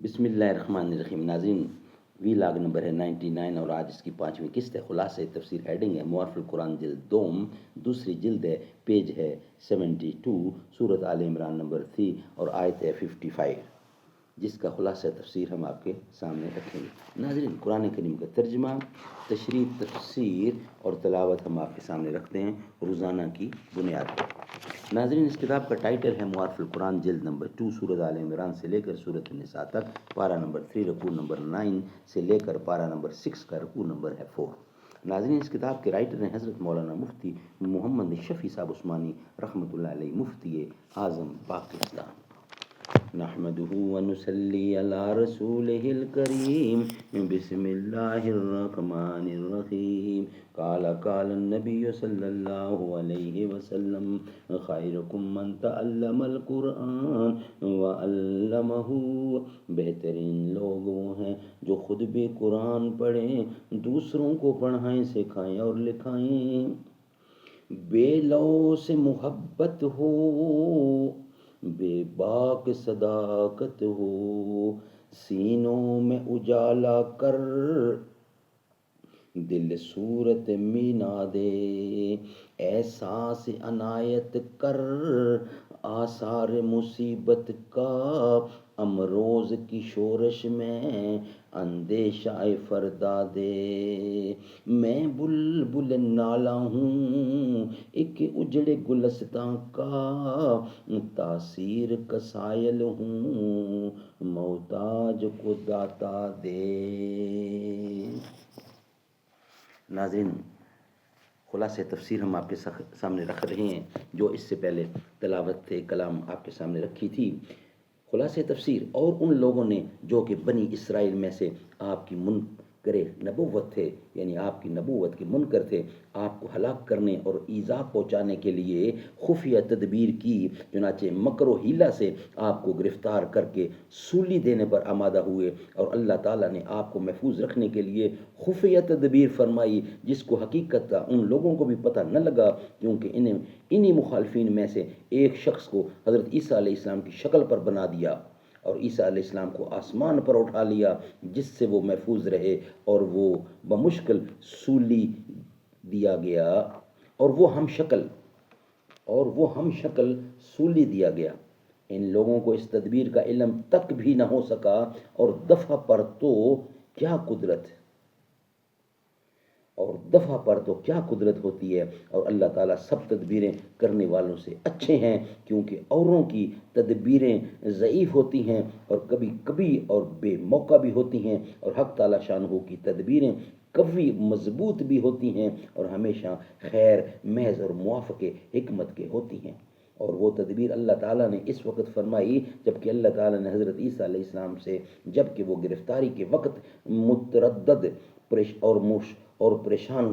بسم اللہ الرحمن الرحیم۔ ناظرین، وی لاگ نمبر ہے 99 اور آج اس کی 5ویں قسط ہے۔ خلاصہ تفسیر ہیڈنگ ہے معارف القرآن جلد دوم، دوسری جلد ہے، پیج ہے 72، سورۃ آل عمران نمبر 3 اور آیت ہے 55، جس کا خلاصہ تفسیر ہم آپ کے سامنے رکھیں گے۔ ناظرین، قرآن کریم کا ترجمہ، تشریح، تفسیر اور تلاوت ہم آپ کے سامنے رکھتے ہیں روزانہ کی بنیاد پر۔ ناظرین، اس کتاب کا ٹائٹل ہے معارف القرآن جلد نمبر 2، سورۃ آل عمران سے لے کر سورۃ النساء تک، پارہ نمبر 3 رکوع نمبر 9 سے لے کر پارہ نمبر 6 کا رکوع نمبر ہے 4۔ ناظرین، اس کتاب کے رائٹر ہیں حضرت مولانا مفتی محمد شفیع صاحب عثمانی رحمۃ اللہ علیہ، مفتی اعظم پاکستان۔ نحمده ونصلي على رسوله الكريم بسم الله الرحمن الرحيم قال النبي صلى الله عليه وسلم خيركم من تعلم القرآن وعلمه۔ بہترین لوگ وہ ہیں جو خود بھی قرآن پڑھیں، دوسروں کو پڑھائیں، سکھائیں اور لکھائیں۔ بے لو سے محبت ہو، بے باک صداقت ہو، سینوں میں اجالا کر دل صورت مینا دے، احساس عنایت کر آثار مصیبت کا، امروز کی شورش میں اندیشہ فردا دے۔ میں بلبل نالا ہوں ایک اجڑے گلستاں کا، تاثیر کا سائل ہوں محتاج کو داتا دے۔ ناظرین، خلاصہ تفسیر ہم آپ کے سامنے رکھ رہے ہیں، جو اس سے پہلے تلاوت کلام آپ کے سامنے رکھی تھی۔ خلاصہ تفسیر، اور ان لوگوں نے جو کہ بنی اسرائیل میں سے آپ کی منکر نبوت تھے، یعنی آپ کی نبوت کے منکر تھے، آپ کو ہلاک کرنے اور ایذا پہنچانے کے لیے خفیہ تدبیر کی، چنانچہ مکر و حیلہ سے آپ کو گرفتار کر کے سولی دینے پر آمادہ ہوئے، اور اللہ تعالیٰ نے آپ کو محفوظ رکھنے کے لیے خفیہ تدبیر فرمائی، جس کو حقیقت کا ان لوگوں کو بھی پتہ نہ لگا، کیونکہ انہی مخالفین میں سے ایک شخص کو حضرت عیسیٰ علیہ السلام کی شکل پر بنا دیا اور عیسیٰ علیہ السلام کو آسمان پر اٹھا لیا، جس سے وہ محفوظ رہے اور وہ بمشکل سولی دیا گیا، اور وہ ہم شکل سولی دیا گیا۔ ان لوگوں کو اس تدبیر کا علم تک بھی نہ ہو سکا، اور دفعہ پر تو کیا قدرت ہوتی ہے، اور اللہ تعالیٰ سب تدبیریں کرنے والوں سے اچھے ہیں، کیونکہ اوروں کی تدبیریں ضعیف ہوتی ہیں اور کبھی کبھی اور بے موقع بھی ہوتی ہیں، اور حق تعالیٰ شانہ کی تدبیریں قوی مضبوط بھی ہوتی ہیں اور ہمیشہ خیر محض اور موافق حکمت کے ہوتی ہیں۔ اور وہ تدبیر اللہ تعالیٰ نے اس وقت فرمائی جبکہ اللہ تعالیٰ نے حضرت عیسیٰ علیہ السلام سے، جبکہ وہ گرفتاری کے وقت متردد اور پریشان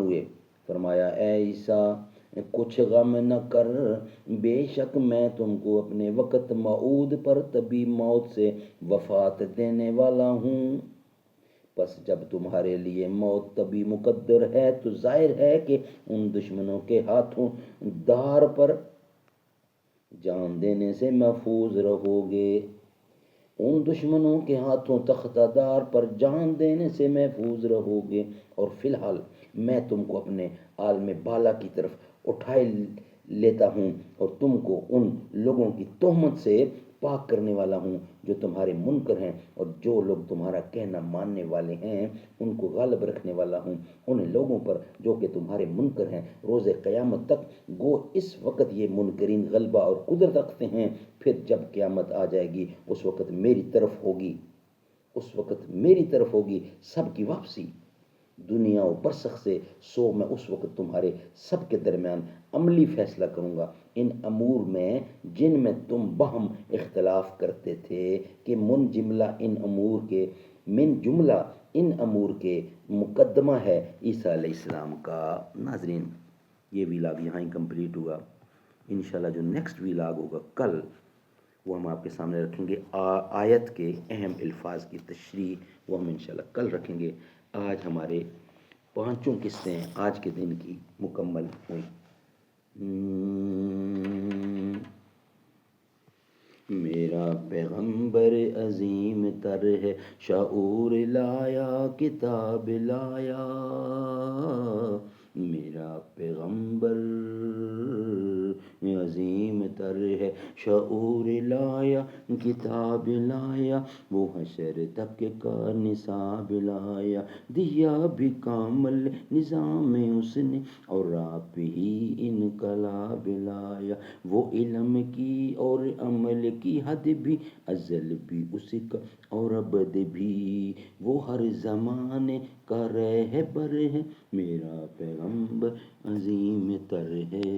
ہوئے، فرمایا اے عیسیٰ، کچھ غم نہ کر، بے شک میں تم کو اپنے وقت موعود پر طبی موت سے وفات دینے والا ہوں۔ پس جب تمہارے لیے موت طبی مقدر ہے تو ظاہر ہے کہ ان دشمنوں کے ہاتھوں دار پر جان دینے سے محفوظ رہو گے، تختہ دار پر جان دینے سے محفوظ رہو گے، اور فی الحال میں تم کو اپنے عالم بالا کی طرف اٹھائے لیتا ہوں اور تم کو ان لوگوں کی تہمت سے پاک کرنے والا ہوں جو تمہارے منکر ہیں، اور جو لوگ تمہارا کہنا ماننے والے ہیں ان کو غالب رکھنے والا ہوں ان لوگوں پر جو کہ تمہارے منکر ہیں روز قیامت تک۔ گو اس وقت یہ منکرین غلبہ اور قدرت رکھتے ہیں، پھر جب قیامت آ جائے گی اس وقت میری طرف ہوگی سب کی واپسی دنیا و برزخ سے، سو میں اس وقت تمہارے سب کے درمیان عملی فیصلہ کروں گا ان امور میں جن میں تم باہم اختلاف کرتے تھے، کہ من جملہ ان امور کے مقدمہ ہے عیسیٰ علیہ السلام کا۔ ناظرین، یہ ویلاگ یہاں ہی کمپلیٹ ہوا۔ انشاءاللہ جو نیکسٹ ویلاگ ہوگا کل، وہ ہم آپ کے سامنے رکھیں گے آیت کے اہم الفاظ کی تشریح، وہ ہم انشاءاللہ کل رکھیں گے۔ آج ہمارے 5 قسطیں آج کے دن کی مکمل ہوئی۔ میرا پیغمبر عظیم تر ہے، شعور لایا کتاب لایا، میرا پیغمبر عظیم تر ہے، شعور لایا کتاب لایا، وہ حشر تک کا نصاب لایا، دیا بھی کامل نظام اس نے اور آپ ہی انقلاب لایا، وہ علم کی اور عمل کی حد بھی، ازل بھی اس کا اور ابد بھی، وہ ہر زمانے کا رہبر ہے، میرا پیغمبر عظیم تر ہے۔